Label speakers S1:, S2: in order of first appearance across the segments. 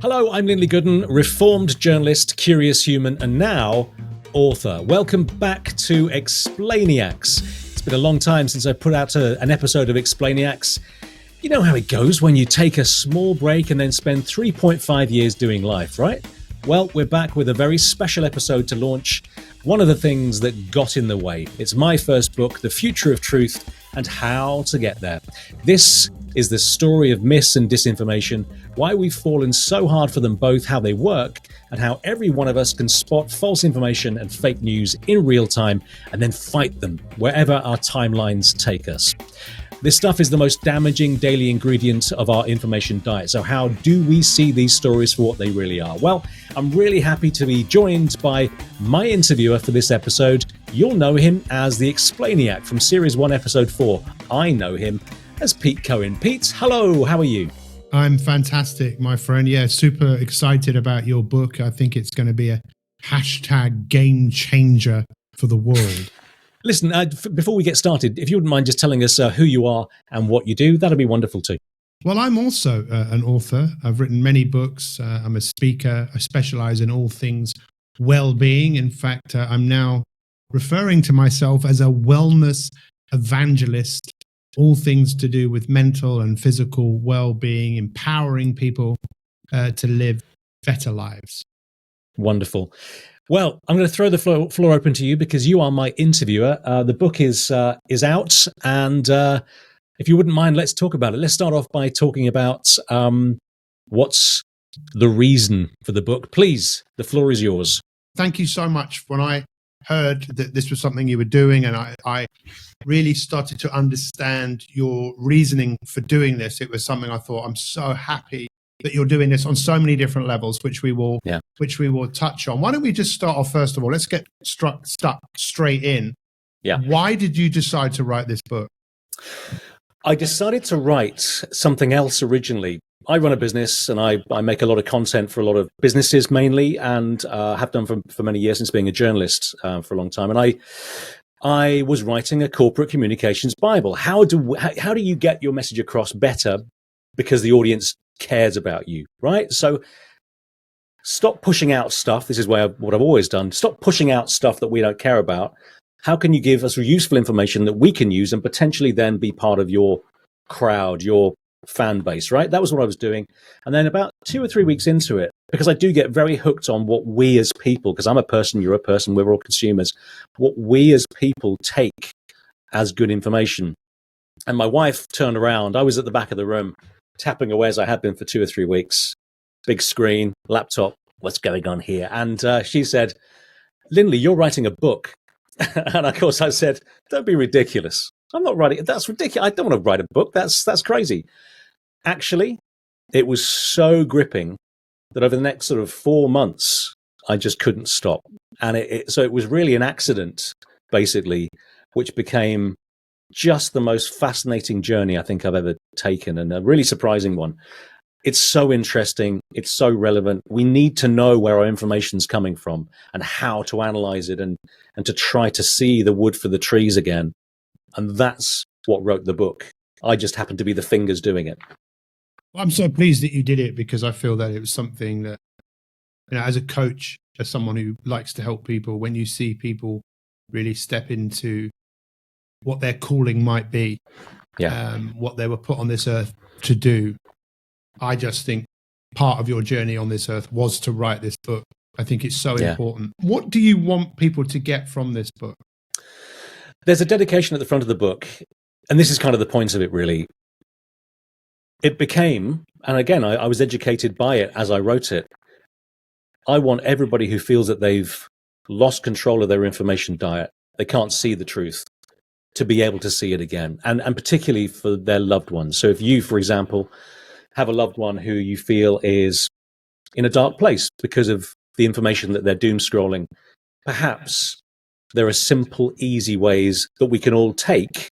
S1: Hello, I'm Lindley Gooden, reformed journalist, curious human, and now author. Welcome back to Explainiacs. It's been a long time since I put out an episode of Explainiacs. You know how it goes when you take a small break and then spend 3.5 years doing life, right? Well, we're back with a very special episode to launch one of the things that got in the way. It's my first book, The Future of Truth and How to Get There. This is the story of myths and disinformation, why we've fallen so hard for them both, how they work, and how every one of us can spot false information and fake news in real time and then fight them wherever our timelines take us. This stuff is the most damaging daily ingredient of our information diet. So how do we see these stories for what they really are? Well, I'm really happy to be joined by my interviewer for this episode. You'll know him as the Explainiac from Series 1, Episode 4. I know him as Pete Cohen. Pete, hello, how are you?
S2: I'm fantastic, my friend. Yeah, super excited about your book. I think it's going to be a hashtag game changer for the world.
S1: Listen, before we get started, if you wouldn't mind just telling us who you are and what you do, that'd be wonderful too.
S2: Well, I'm also an author. I've written many books. I'm a speaker. I specialize in all things well-being. In fact, I'm now referring to myself as a wellness evangelist, all things to do with mental and physical well-being, empowering people to live better lives.
S1: Wonderful. Well, I'm going to throw the floor open to you because you are my interviewer. The book is out, and if you wouldn't mind, let's talk about it. Let's start off by talking about what's the reason for the book. Please, the floor is yours.
S2: Thank you so much. When I heard that this was something you were doing, and I really started to understand your reasoning for doing this, it was something I thought, I'm so happy that you're doing this on so many different levels, which we will touch on. Why don't we just start off, first of all, let's get stuck straight in.
S1: Yeah.
S2: Why did you decide to write this book?
S1: I decided to write something else originally. I run a business and I make a lot of content for a lot of businesses mainly, and have done for many years since being a journalist for a long time. And I was writing a corporate communications Bible. How do you get your message across better because the audience cares about you, right? So stop pushing out stuff. This is what I've always done. Stop pushing out stuff that we don't care about. How can you give us useful information that we can use and potentially then be part of your crowd, your fan base, right? That was what I was doing. And then about 2 or 3 weeks into it, because I do get very hooked on what we as people, because I'm a person, you're a person, we're all consumers, what we as people take as good information. And my wife turned around. I was at the back of the room tapping away as I had been for 2 or 3 weeks. Big screen, laptop, what's going on here? And she said, Lindley, you're writing a book. And of course I said, don't be ridiculous. I'm not writing, that's ridiculous. I don't want to write a book. That's crazy. Actually, it was so gripping that over the next sort of 4 months, I just couldn't stop. And so it was really an accident, basically, which became just the most fascinating journey I think I've ever taken, and a really surprising one. It's so interesting. It's so relevant. We need to know where our information's coming from and how to analyze it and to try to see the wood for the trees again. And that's what wrote the book. I just happened to be the fingers doing it.
S2: Well, I'm so pleased that you did it, because I feel that it was something that, as a coach, as someone who likes to help people, when you see people really step into what their calling might be, what they were put on this earth to do. I just think part of your journey on this earth was to write this book. I think it's so important. What do you want people to get from this book?
S1: There's a dedication at the front of the book, and this is kind of the point of it, really. It became, and again, I was educated by it as I wrote it. I want everybody who feels that they've lost control of their information diet, they can't see the truth, to be able to see it again, and particularly for their loved ones. So if you, for example, have a loved one who you feel is in a dark place because of the information that they're doom scrolling, perhaps there are simple, easy ways that we can all take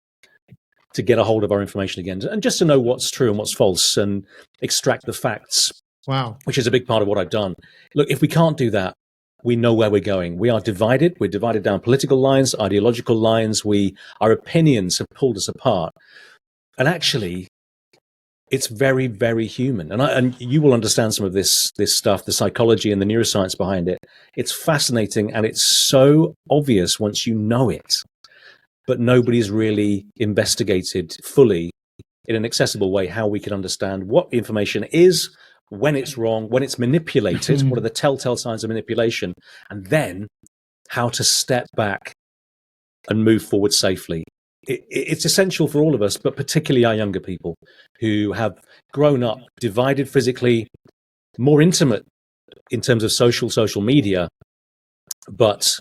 S1: to get a hold of our information again, and just to know what's true and what's false and extract the facts.
S2: Wow.
S1: Which is a big part of what I've done. Look, if we can't do that, we know where we're going. We are divided. We're divided down political lines, ideological lines. Our opinions have pulled us apart. And actually, it's very, very human. And you will understand some of this stuff, the psychology and the neuroscience behind it. It's fascinating, and it's so obvious once you know it, but nobody's really investigated fully in an accessible way how we can understand what information is, when it's wrong, when it's manipulated, what are the telltale signs of manipulation, and then how to step back and move forward safely. It's essential for all of us, but particularly our younger people who have grown up divided physically, more intimate in terms of social media, but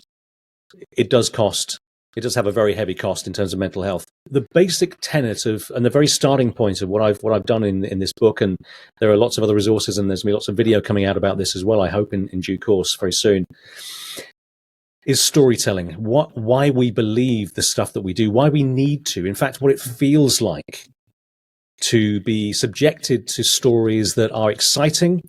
S1: it does cost. It does have a very heavy cost in terms of mental health. The basic tenet of, and the very starting point of what I've done in this book, and there are lots of other resources, and there's going to be lots of video coming out about this as well, I hope in due course very soon, is storytelling. Why we believe the stuff that we do, why we need to, in fact, what it feels like to be subjected to stories that are exciting,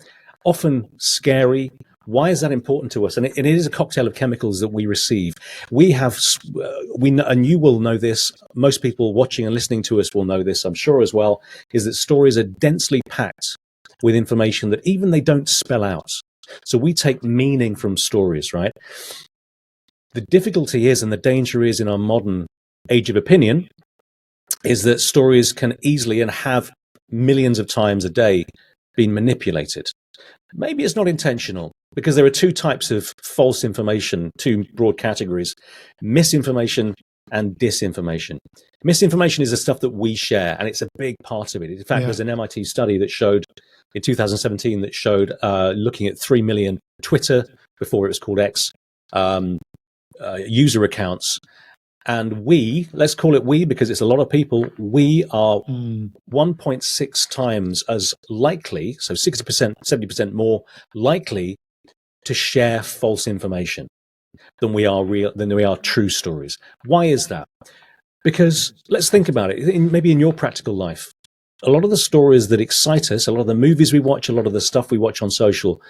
S1: often scary. Why is that important to us? And it is a cocktail of chemicals that we receive. We know, and you will know this, most people watching and listening to us will know this, I'm sure as well, is that stories are densely packed with information that even they don't spell out. So we take meaning from stories, right? The difficulty is, and the danger is in our modern age of opinion, is that stories can easily and have millions of times a day been manipulated. Maybe it's not intentional, because there are two types of false information, two broad categories: misinformation and disinformation. Misinformation is the stuff that we share, and it's a big part of it. In fact, there's an MIT study that showed in 2017 that showed looking at 3 million Twitter, before it was called X, user accounts, and let's call it we because it's a lot of people, we are 1.6 times as likely, so 60%, 70% more likely to share false information than we are true stories. Why is that? Because let's think about it, maybe in your practical life, a lot of the stories that excite us, a lot of the movies we watch, a lot of the stuff we watch on social,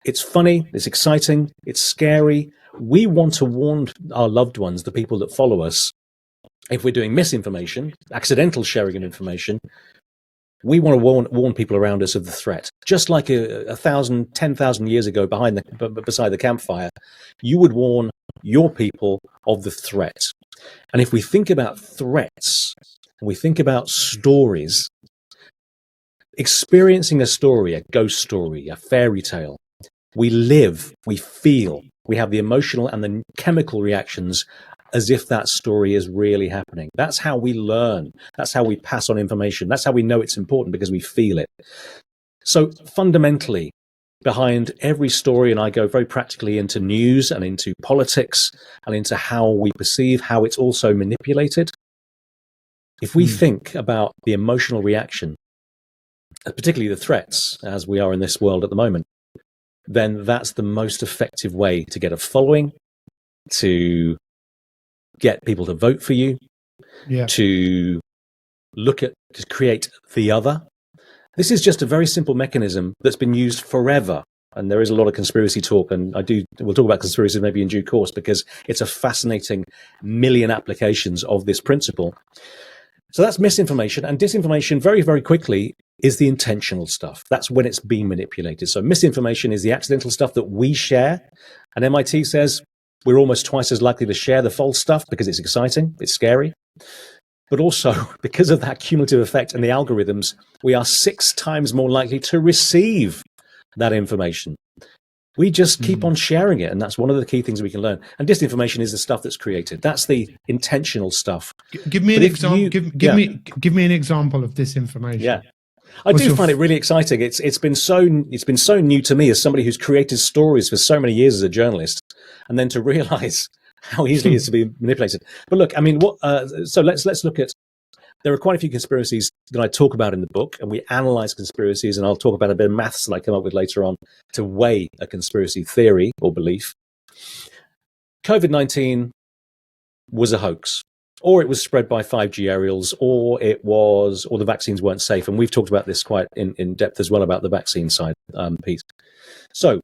S1: it's funny, it's exciting, it's scary. We want to warn our loved ones, the people that follow us, if we're doing misinformation, accidental sharing of information, we want to warn people around us of the threat. Just like 10,000 years ago beside the campfire, you would warn your people of the threat. And if we think about threats, and we think about stories, experiencing a story, a ghost story, a fairy tale, we live, we feel, we have the emotional and the chemical reactions as if that story is really happening. That's how we learn. That's how we pass on information. That's how we know it's important, because we feel it. So fundamentally, behind every story, and I go very practically into news and into politics and into how we perceive, how it's also manipulated. If we think about the emotional reaction, particularly the threats, as we are in this world at the moment, then that's the most effective way to get a following, to get people to vote for you, to create the other. This is just a very simple mechanism that's been used forever. And there is a lot of conspiracy talk, and we'll talk about conspiracies maybe in due course, because it's a fascinating million applications of this principle. So that's misinformation. And disinformation, very, very quickly, is the intentional stuff. That's when it's being manipulated. So misinformation is the accidental stuff that we share. And MIT says we're almost twice as likely to share the false stuff because it's exciting, it's scary. But also, because of that cumulative effect and the algorithms, we are 6 times more likely to receive that information. We just keep on sharing it, and that's one of the key things we can learn. And disinformation is the stuff that's created. That's the intentional stuff.
S2: Give me an example. Give me an example of disinformation.
S1: Yeah, I do find it really exciting. It's been so new to me as somebody who's created stories for so many years as a journalist, and then to realize how easily it is to be manipulated. But look, I mean, so let's look at. There are quite a few conspiracies that I talk about in the book, and we analyze conspiracies, and I'll talk about a bit of maths that I come up with later on to weigh a conspiracy theory or belief. COVID-19 was a hoax, or it was spread by 5G aerials, or the vaccines weren't safe. And we've talked about this quite in depth as well, about the vaccine side, Pete. So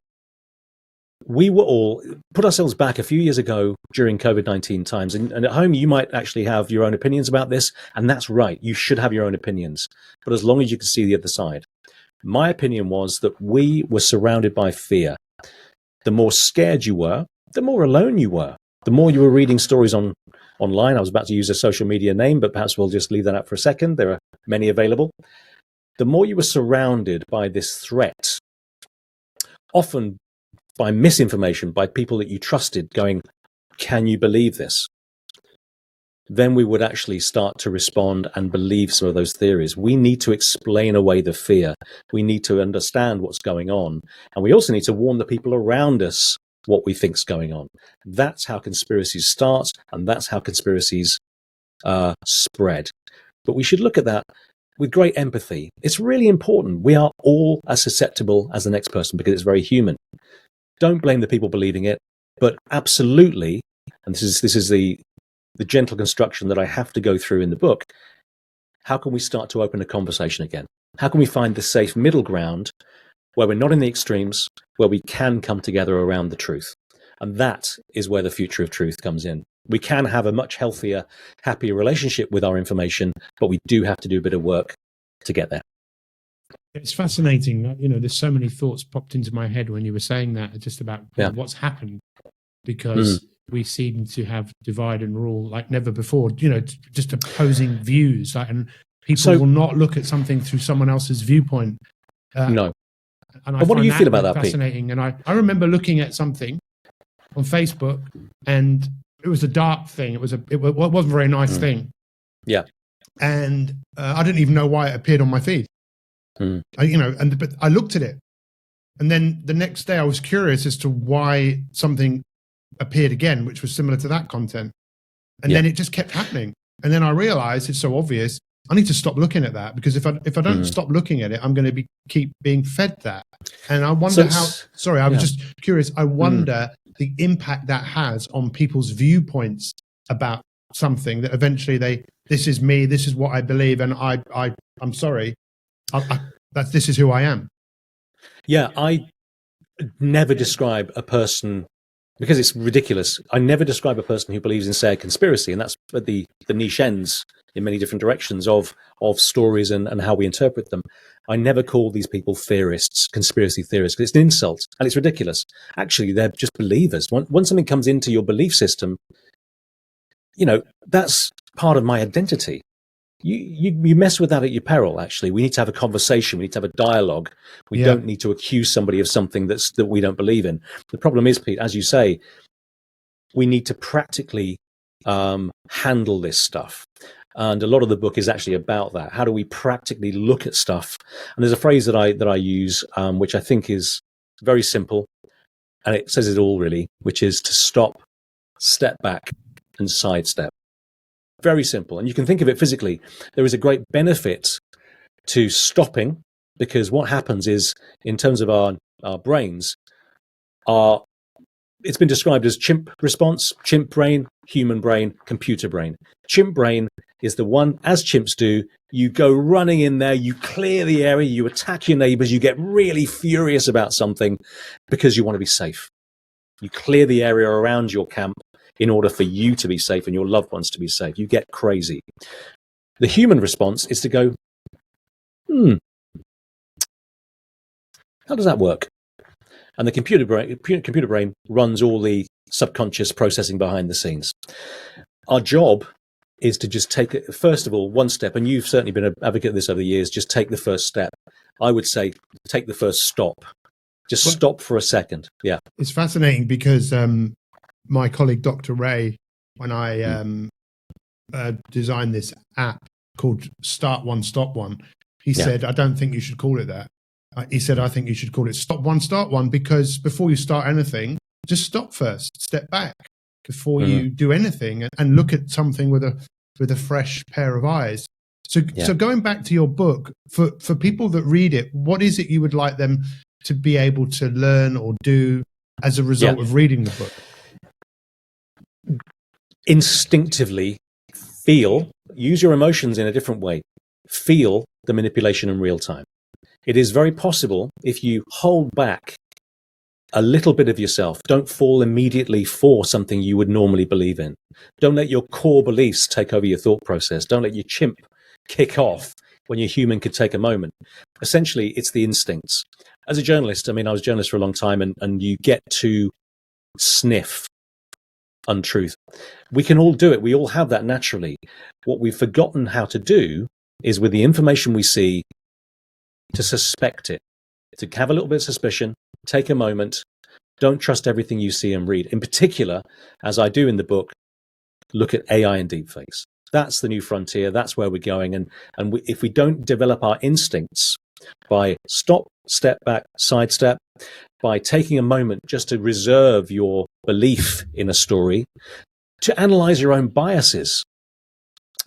S1: we were all put ourselves back a few years ago during COVID-19 times. And at home, you might actually have your own opinions about this. And that's right. You should have your own opinions. But as long as you can see the other side. My opinion was that we were surrounded by fear. The more scared you were, the more alone you were. The more you were reading stories online. I was about to use a social media name, but perhaps we'll just leave that out for a second. There are many available. The more you were surrounded by this threat, often by misinformation, by people that you trusted going, can you believe this? Then we would actually start to respond and believe some of those theories. We need to explain away the fear. We need to understand what's going on. And we also need to warn the people around us what we think is going on. That's how conspiracies start, and that's how conspiracies spread. But we should look at that with great empathy. It's really important. We are all as susceptible as the next person because it's very human. Don't blame the people believing it, but absolutely, and this is the gentle construction that I have to go through in the book, how can we start to open a conversation again? How can we find the safe middle ground where we're not in the extremes, where we can come together around the truth? And that is where the future of truth comes in. We can have a much healthier, happier relationship with our information, but we do have to do a bit of work to get there.
S2: It's fascinating. You know, there's so many thoughts popped into my head when you were saying that, just about what's happened, because we seem to have divide and rule like never before, you know, just opposing views. Like, and people will not look at something through someone else's viewpoint.
S1: No.
S2: And
S1: what do you feel about that,
S2: fascinating. Pete? And I remember looking at something on Facebook, and it was a dark thing. It wasn't a very nice thing.
S1: Yeah.
S2: And I didn't even know why it appeared on my feed. But I looked at it, and then the next day I was curious as to why something appeared again, which was similar to that content. And then it just kept happening. And then I realized it's so obvious. I need to stop looking at that, because if I don't stop looking at it, I'm going to keep being fed that. And I wonder was just curious. I wonder the impact that has on people's viewpoints about something, that eventually this is me, this is what I believe, and I'm sorry, this is who I am. Yeah,
S1: I never describe a person, because it's ridiculous. I never describe a person who believes in, say, a conspiracy, and that's at the niche ends in many different directions of stories and how we interpret them. I never call these people theorists, conspiracy theorists, because it's an insult and it's ridiculous. Actually, they're just believers. Once something comes into your belief system, you know, that's part of my identity. You mess with that at your peril, actually. We need to have a conversation. We need to have a dialogue. We don't need to accuse somebody of something that we don't believe in. The problem is, Pete, as you say, we need to practically handle this stuff. And a lot of the book is actually about that. How do we practically look at stuff? And there's a phrase that I use, which I think is very simple, and it says it all really, which is to stop, step back, and sidestep. Very simple. And you can think of it physically. There is a great benefit to stopping, because what happens is, in terms of our brains, it's been described as chimp response, chimp brain, human brain, computer brain. Chimp brain is the one, as chimps do, you go running in there, you clear the area, you attack your neighbors, you get really furious about something because you want to be safe. You clear the area around your camp in order for you to be safe and your loved ones to be safe. You get crazy. The human response is to go, how does that work? And the computer brain runs all the subconscious processing behind the scenes. Our job is to just take it, first of all, one step, and you've certainly been an advocate of this over the years, just take the first step. I would say take the first stop. Just stop for a second. Yeah.
S2: It's fascinating because my colleague, Dr. Ray, when I designed this app called Start One, Stop One, he said, I don't think you should call it that. He said, I think you should call it Stop One, Start One, because before you start anything, just stop first, step back before you do anything, and look at something with a fresh pair of eyes. So going back to your book, for people that read it, what is it you would like them to be able to learn or do as a result of reading the book?
S1: Instinctively use your emotions in a different way. Feel the manipulation in real time. It is very possible, if you hold back a little bit of yourself. Don't fall immediately for something you would normally believe in. Don't let your core beliefs take over your thought process. Don't let your chimp kick off when your human could take a moment. Essentially, it's the instincts. As a journalist, I mean, I was a journalist for a long time, and you get to sniff untruth. We can all do it. We all have that naturally. What we've forgotten how to do is, with the information we see, to suspect it, to have a little bit of suspicion, take a moment. Don't trust everything you see and read. In particular, as I do in the book, look at AI and deepfakes. That's the new frontier. That's where we're going. And if we don't develop our instincts by stop, step back, sidestep, by taking a moment just to reserve your belief in a story, to analyze your own biases,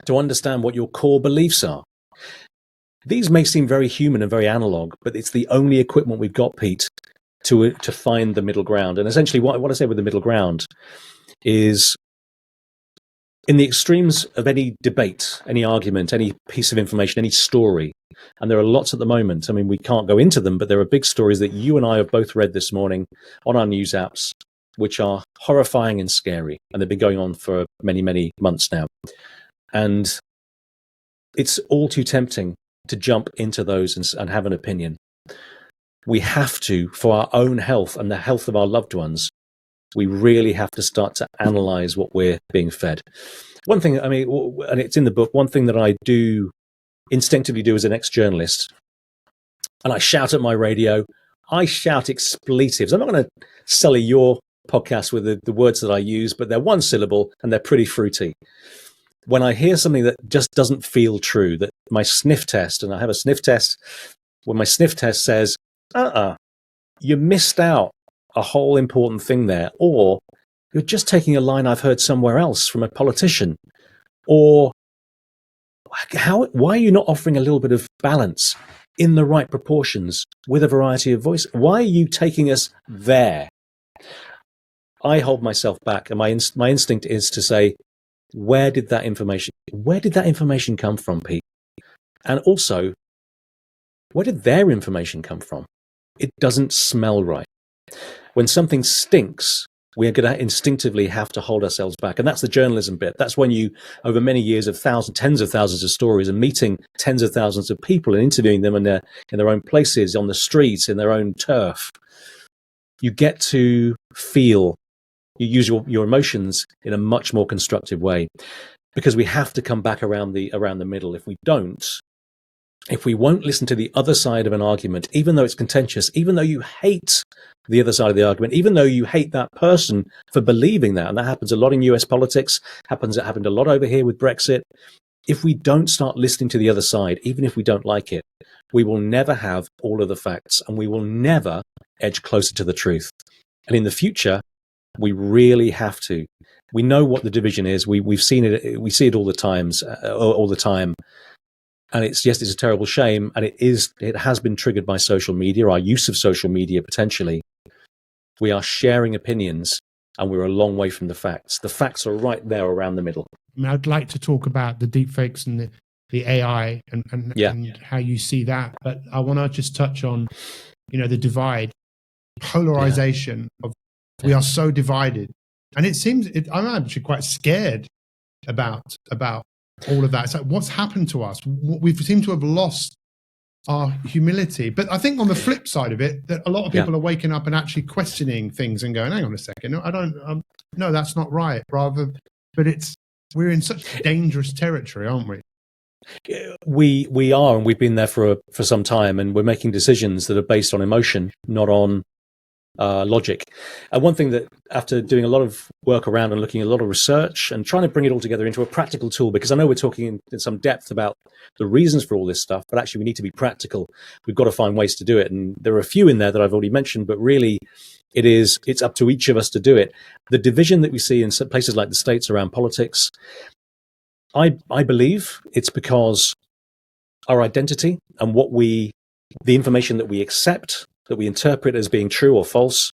S1: to understand what your core beliefs are. These may seem very human and very analog, but it's the only equipment we've got, Pete, to find the middle ground. And essentially what I say with the middle ground is, in the extremes of any debate, any argument, any piece of information, any story, and there are lots at the moment. I mean, we can't go into them, but there are big stories that you and I have both read this morning on our news apps, which are horrifying and scary. And they've been going on for many, many months now. And it's all too tempting to jump into those and have an opinion. We have to, for our own health and the health of our loved ones, we really have to start to analyze what we're being fed. One thing, I mean, and it's in the book, one thing that I do instinctively do as an ex-journalist, and I shout at my radio, I shout expletives. I'm not going to sully your podcast with the words that I use, but they're one syllable and they're pretty fruity. When I hear something that just doesn't feel true, that my sniff test, and I have a sniff test, when my sniff test says, you missed out a whole important thing there, or you're just taking a line I've heard somewhere else from a politician, or why are you not offering a little bit of balance in the right proportions with a variety of voice? Why are you taking us there? I hold myself back, and my instinct is to say, where did that information come from, Pete? And also, where did their information come from? It doesn't smell right. When something stinks, we're going to instinctively have to hold ourselves back. And that's the journalism bit. That's when you, over many years of tens of thousands of stories and meeting tens of thousands of people and interviewing them in their own places, on the streets, in their own turf, you get to feel, you use your emotions in a much more constructive way, because we have to come back around the middle. If we don't, if we won't listen to the other side of an argument, even though it's contentious, even though you hate the other side of the argument, even though you hate that person for believing that, and that happens a lot in US politics, it happened a lot over here with Brexit. If we don't start listening to the other side, even if we don't like it, we will never have all of the facts, and we will never edge closer to the truth. And in the future, we really have to. We know what the division is. We've seen it. We see it all the time. And it's a terrible shame. And it has been triggered by social media, our use of social media potentially. We are sharing opinions, and we're a long way from the facts. The facts are right there around the middle.
S2: I mean, I'd like to talk about the deepfakes and the AI and how you see that. But I want to just touch on, the divide, polarization of, we are so divided. And it seems, I'm actually quite scared about all of that. It's like, what's happened to us? We seem to have lost our humility. But I think on the flip side of it, that a lot of people are waking up and actually questioning things and going, hang on a second, no, I don't, no, that's not right. We're in such dangerous territory, aren't we?
S1: We are, and we've been there for some time, and we're making decisions that are based on emotion, not on logic. And one thing that, after doing a lot of work around and looking at a lot of research and trying to bring it all together into a practical tool, because I know we're talking in some depth about the reasons for all this stuff, but actually we need to be practical. We've got to find ways to do it. And there are a few in there that I've already mentioned, but really it's up to each of us to do it. The division that we see in some places like the States around politics, I believe it's because our identity and the information that we accept, that we interpret as being true or false,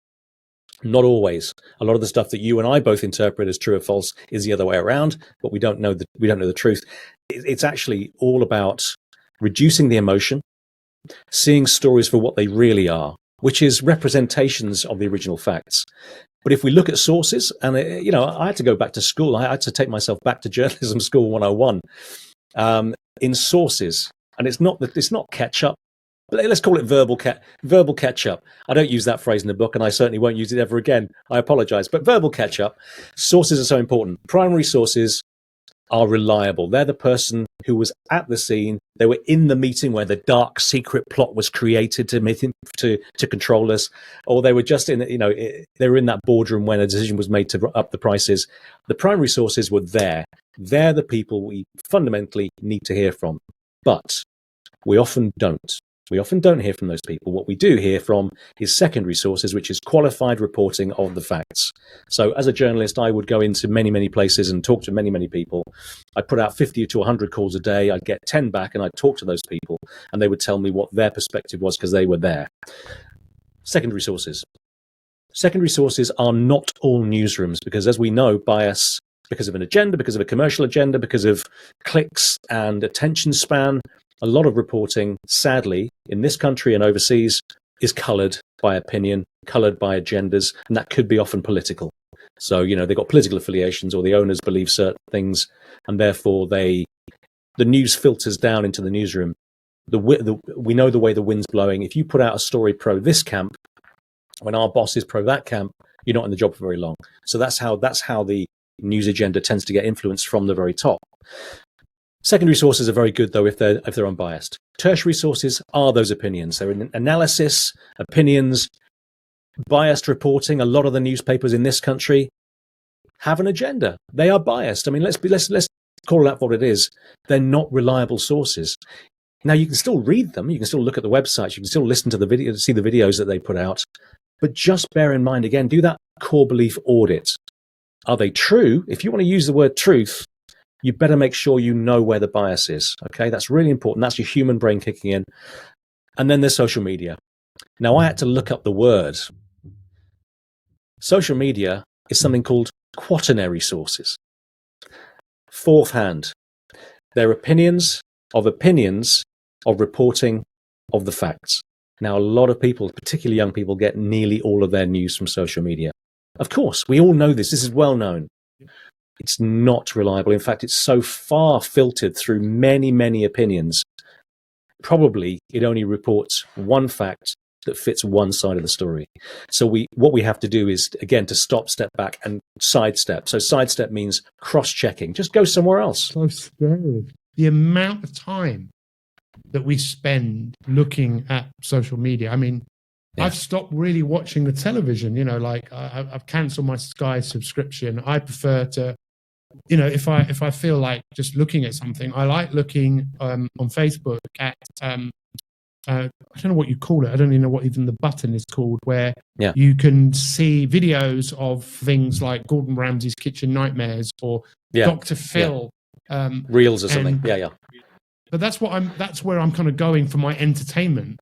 S1: not always. A lot of the stuff that you and I both interpret as true or false is the other way around, but we don't know the truth. It's actually all about reducing the emotion, seeing stories for what they really are, which is representations of the original facts. But if we look at sources, and I had to go back to school. I had to take myself back to journalism school 101 in sources, and it's not catch up. Let's call it verbal catch up. I don't use that phrase in the book, and I certainly won't use it ever again. I apologize. But verbal catch up, sources are so important. Primary sources are reliable. They're the person who was at the scene. They were in the meeting where the dark secret plot was created to control us, or they were just they were in that boardroom when a decision was made to up the prices. The primary sources were there. They're the people we fundamentally need to hear from, but we often don't. We often don't hear from those people. What we do hear from is secondary sources, which is qualified reporting of the facts. So as a journalist, I would go into many, many places and talk to many, many people. I'd put out 50 to 100 calls a day. I'd get 10 back and I'd talk to those people and they would tell me what their perspective was because they were there. Secondary sources. Secondary sources are not all newsrooms because, as we know, bias because of an agenda, because of a commercial agenda, because of clicks and attention span. A lot of reporting, sadly, in this country and overseas, is coloured by opinion, coloured by agendas, and that could be often political. So, they've got political affiliations or the owners believe certain things, and therefore the news filters down into the newsroom. We know the way the wind's blowing. If you put out a story pro this camp, when our boss is pro that camp, you're not in the job for very long. So that's how the news agenda tends to get influenced from the very top. Secondary sources are very good, though, if they're unbiased. Tertiary sources are those opinions. They're in analysis, opinions, biased reporting. A lot of the newspapers in this country have an agenda. They are biased. I mean, let's call that what it is. They're not reliable sources. Now, you can still read them. You can still look at the websites. You can still listen to the video, see the videos that they put out. But just bear in mind, again, do that core belief audit. Are they true? If you want to use the word truth, you better make sure you know where the bias is. Okay, that's really important. That's your human brain kicking in. And then there's social media. Now, I had to look up the word. Social media is something called quaternary sources. Fourth hand. They're opinions of reporting of the facts. Now, a lot of people, particularly young people, get nearly all of their news from social media. Of course, we all know this. This is well known. It's not reliable. In fact, it's so far filtered through many, many opinions. Probably it only reports one fact that fits one side of the story. So what we have to do is, again, to stop, step back and sidestep. So sidestep means cross-checking. Just go somewhere else.
S2: So scary. The amount of time that we spend looking at social media. I mean, yeah. I've stopped really watching the television, I've cancelled my Sky subscription. I prefer to, if I feel like just looking at something, I like looking on Facebook at, I don't know what you call it. I don't even know what even the button is called, where you can see videos of things like Gordon Ramsay's Kitchen Nightmares or Dr. Phil.
S1: Reels or something.
S2: But that's where I'm kind of going for my entertainment.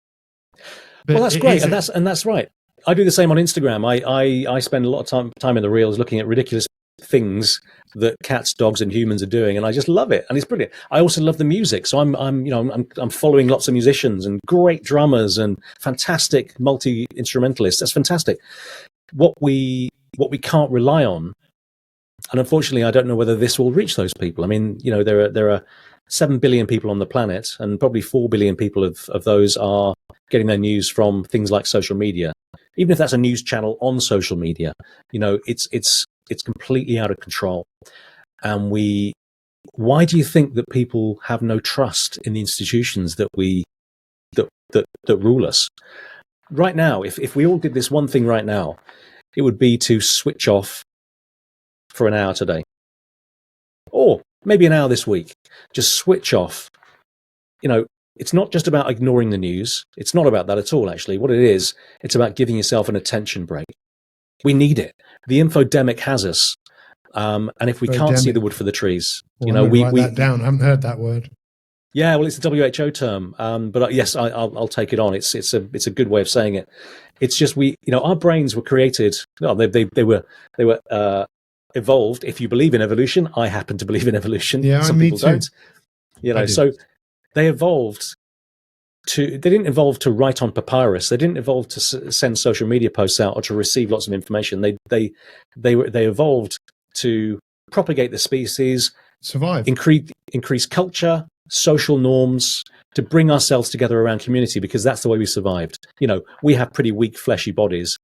S2: But
S1: well, that's great, and that's right. I do the same on Instagram. I spend a lot of time in the reels looking at ridiculous things that cats, dogs, and humans are doing, and I just love it, and it's brilliant. I also love the music, so I'm following lots of musicians and great drummers and fantastic multi-instrumentalists. That's fantastic. What we can't rely on, and unfortunately, I don't know whether this will reach those people. I mean, there are 7 billion people on the planet, and probably 4 billion people of those are getting their news from things like social media. Even if that's a news channel on social media, it's completely out of control. And why do you think that people have no trust in the institutions that rule us? Right now, if we all did this one thing right now, it would be to switch off for an hour today, or maybe an hour this week. Just switch off. It's not just about ignoring the news. It's not about that at all, actually. What it is, it's about giving yourself an attention break. We need it. The infodemic has us. And if we can't see the wood for the trees,
S2: write that down. I haven't heard that word.
S1: Yeah, well, it's a WHO term. But yes, I'll take it on. It's a good way of saying it. It's just our brains were created. Well, they were evolved. If you believe in evolution, I happen to believe in evolution.
S2: Yeah,
S1: some
S2: me
S1: people
S2: too.
S1: don't. So they evolved to write on papyrus. They didn't evolve to send social media posts out or to receive lots of information. They evolved to propagate the species,
S2: survive,
S1: increase culture, social norms, to bring ourselves together around community, because that's the way we survived. We have pretty weak, fleshy bodies.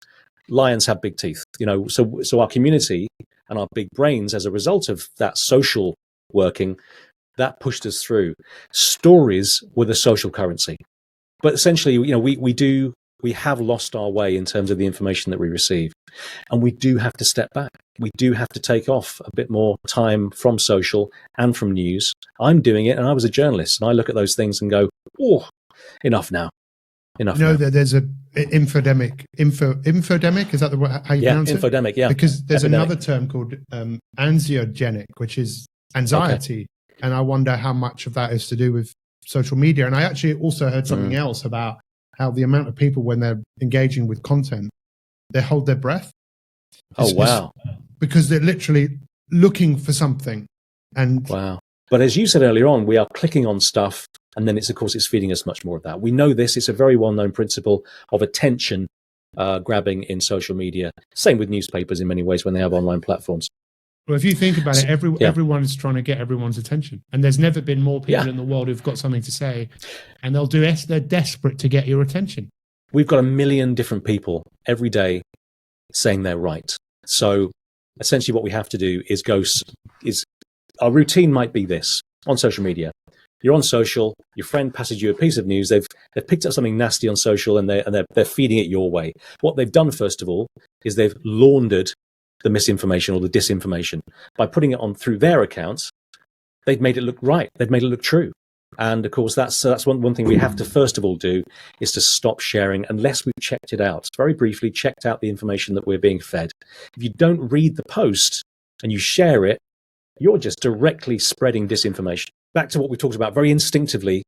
S1: Lions have big teeth. So our community and our big brains, as a result of that social working, that pushed us through. Stories were the social currency. But essentially, we have lost our way in terms of the information that we receive. And we do have to step back. We do have to take off a bit more time from social and from news. I'm doing it, and I was a journalist, and I look at those things and go, oh, enough now.
S2: That there's a infodemic. Infodemic, is that how you pronounce it?
S1: Infodemic, yeah.
S2: Because there's
S1: Epidemic.
S2: another term called anxiogenic, which is anxiety. Okay. And I wonder how much of that is to do with social media. And I actually also heard something else about how the amount of people, when they're engaging with content, they hold their breath.
S1: Wow.
S2: Because they're literally looking for something. And
S1: wow. But as you said earlier on, we are clicking on stuff, and then it's feeding us much more of that. We know this. It's a very well-known principle of attention grabbing in social media. Same with newspapers in many ways when they have online platforms.
S2: Well, if you think about it, everyone is trying to get everyone's attention. And there's never been more people in the world who've got something to say. And they're desperate to get your attention.
S1: We've got 1 million different people every day saying they're right. So essentially what we have to do is our routine might be this on social media. You're on social, your friend passes you a piece of news, they've picked up something nasty on social, and they're feeding it your way. What they've done, first of all, is they've laundered the misinformation or the disinformation by putting it on through their accounts. They've made it look right. They've made it look true. And of course, that's one thing we have to first of all do, is to stop sharing unless we've checked it out. Very briefly, checked out the information that we're being fed. If you don't read the post and you share it, you're just directly spreading disinformation. Back to what we talked about very instinctively,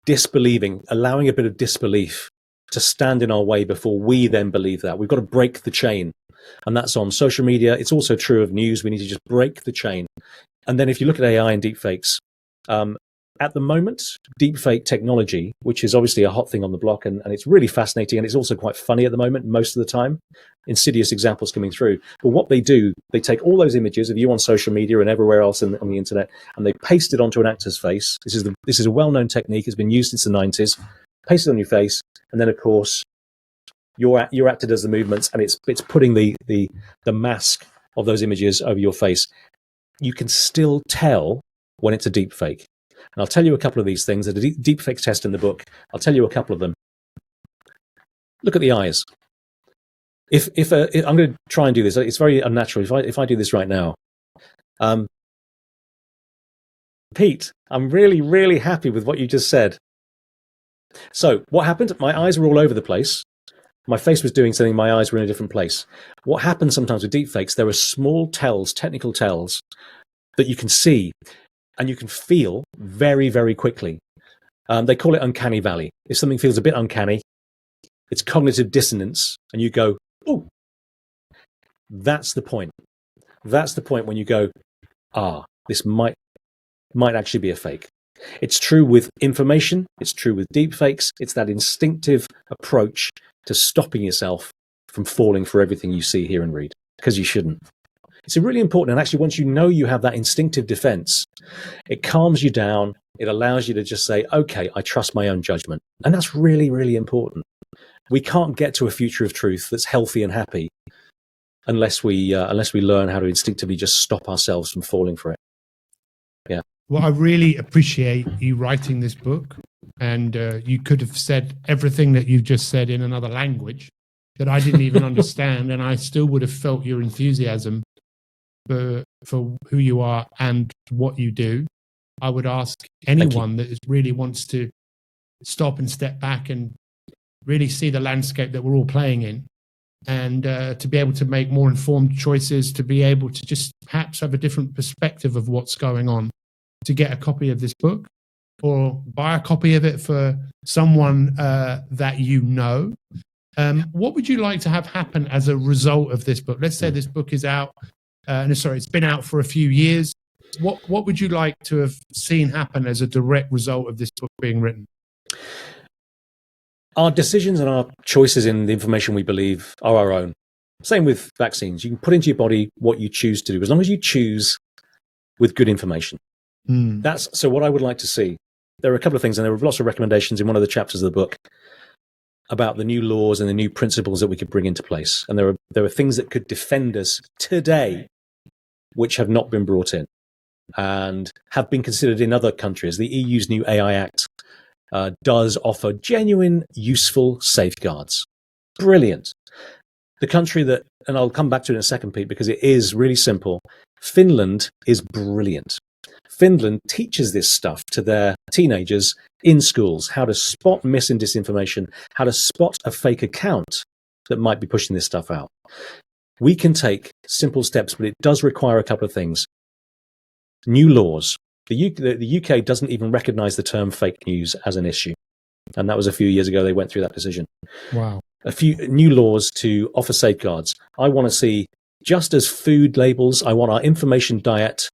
S1: disbelieving, allowing a bit of disbelief to stand in our way before we then believe that. We've got to break the chain. And that's on social media. It's also true of news. We need to just break the chain. And then if you look at AI and deepfakes, at the moment, deepfake technology, which is obviously a hot thing on the block, and it's really fascinating, and it's also quite funny at the moment, most of the time, insidious examples coming through. But what they do, they take all those images of you on social media and everywhere else on the internet, and they paste it onto an actor's face. This is a well-known technique. It's been used since the 90s. Paste it on your face, and then, of course, your actor does the movements, and it's putting the mask of those images over your face. You can still tell when it's a deep fake. And I'll tell you a couple of these things. There's a deep fake test in the book. I'll tell you a couple of them. Look at the eyes. If I'm going to try and do this, it's very unnatural. If I do this right now, Pete, I'm really, really happy with what you just said. So what happened? My eyes were all over the place. My face was doing something. My eyes were in a different place. What happens sometimes with deepfakes, there are small tells, technical tells, that you can see and you can feel very, very quickly. They call it uncanny valley. If something feels a bit uncanny, it's cognitive dissonance, and you go, "Oh, that's the point." That's the point when you go, this might actually be a fake. It's true with information. It's true with deepfakes. It's that instinctive approach to stopping yourself from falling for everything you see, hear, and read, because you shouldn't. It's really important. And actually, once you know you have that instinctive defense, it calms you down. It allows you to just say, okay, I trust my own judgment. And that's really, really important. We can't get to a future of truth that's healthy and happy unless we learn how to instinctively just stop ourselves from falling for it. Yeah.
S2: Well, I really appreciate you writing this book. And you could have said everything that you've just said in another language that I didn't even understand. And I still would have felt your enthusiasm for who you are and what you do. I would ask anyone that really wants to stop and step back and really see the landscape that we're all playing in, and to be able to make more informed choices, to be able to just perhaps have a different perspective of what's going on, to get a copy of this book or buy a copy of it for someone that you know. What would you like to have happen as a result of this book? Let's say this book is out. It's been out for a few years. What would you like to have seen happen as a direct result of this book being written?
S1: Our decisions and our choices in the information we believe are our own. Same with vaccines. You can put into your body what you choose to do, as long as you choose with good information. That's so what I would like to see. There are a couple of things, and there are lots of recommendations in one of the chapters of the book about the new laws and the new principles that we could bring into place. And there are things that could defend us today which have not been brought in and have been considered in other countries. The EU's new AI Act does offer genuine, useful safeguards. Brilliant. The country that, and I'll come back to it in a second, Pete, because it is really simple. Finland is brilliant. Finland teaches this stuff to their teenagers in schools, how to spot mis and disinformation, how to spot a fake account that might be pushing this stuff out. We can take simple steps, but it does require a couple of things. New laws. The UK doesn't even recognize the term fake news as an issue. And that was a few years ago. They went through that decision.
S2: Wow.
S1: A few new laws to offer safeguards. I want to see, just as food labels, I want our information diet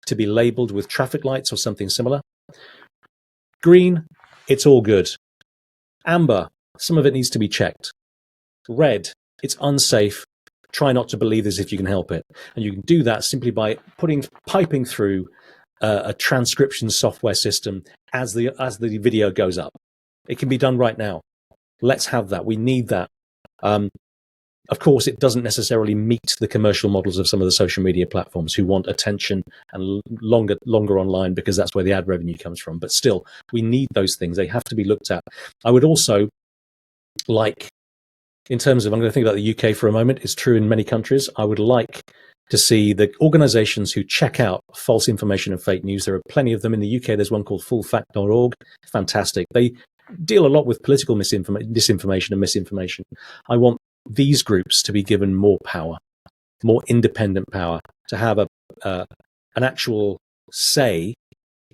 S1: to be labeled with traffic lights or something similar. Green, it's all good. Amber, some of it needs to be checked. Red, it's unsafe. Try not to believe this if you can help it. And you can do that simply by piping through a transcription software system as the video goes up. It can be done right now. Let's have that. We need that. Of course, it doesn't necessarily meet the commercial models of some of the social media platforms who want attention and longer online, because that's where the ad revenue comes from. But still, we need those things. They have to be looked at. I would also like, in terms of, I'm going to think about the UK for a moment. It's true in many countries. I would like to see the organizations who check out false information and fake news. There are plenty of them in the UK. There's one called fullfact.org. Fantastic. They deal a lot with political disinformation and misinformation. I want these groups to be given more power, more independent power, to have an actual say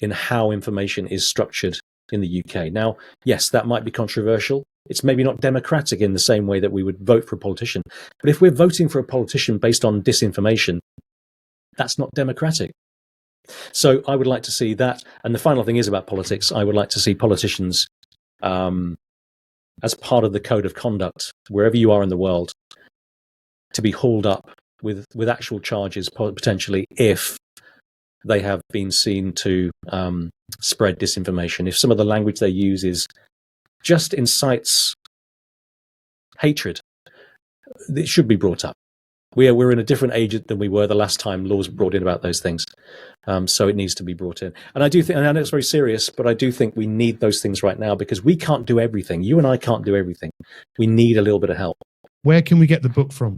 S1: in how information is structured in the UK. Now, yes, that might be controversial. It's maybe not democratic in the same way that we would vote for a politician. But if we're voting for a politician based on disinformation, that's not democratic. So I would like to see that. And the final thing is about politics. I would like to see politicians, as part of the code of conduct, wherever you are in the world, to be hauled up with actual charges, potentially, if they have been seen to spread disinformation. If some of the language they use just incites hatred, it should be brought up. We're in a different age than we were the last time laws were brought in about those things. So it needs to be brought in. And I do think, and I know it's very serious, but I do think we need those things right now, because we can't do everything. You and I can't do everything. We need a little bit of help.
S2: Where can we get the book from?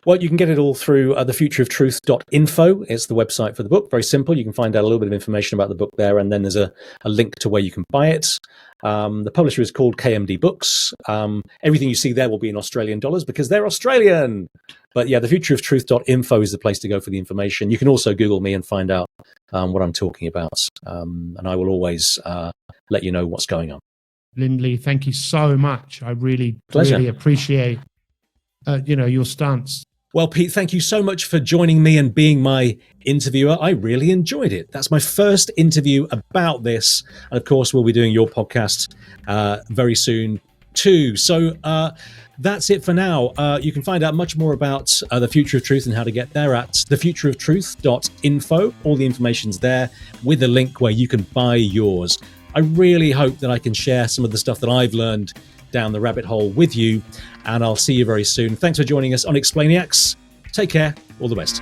S1: Well, you can get it all through thefutureoftruth.info. It's the website for the book. Very simple. You can find out a little bit of information about the book there, and then there's a link to where you can buy it. The publisher is called KMD Books. Everything you see there will be in Australian dollars because they're Australian. But yeah, thefutureoftruth.info is the place to go for the information. You can also Google me and find out what I'm talking about. And I will always let you know what's going on.
S2: Lindley, thank you so much. I really appreciate your stance.
S1: Well, Pete, thank you so much for joining me and being my interviewer. I really enjoyed it. That's my first interview about this. And of course, we'll be doing your podcast very soon too. So that's it for now. You can find out much more about The Future of Truth and how to get there at thefutureoftruth.info. All the information's there with a link where you can buy yours. I really hope that I can share some of the stuff that I've learned down the rabbit hole with you, and I'll see you very soon. Thanks for joining us on Explainiacs. Take care. All the best.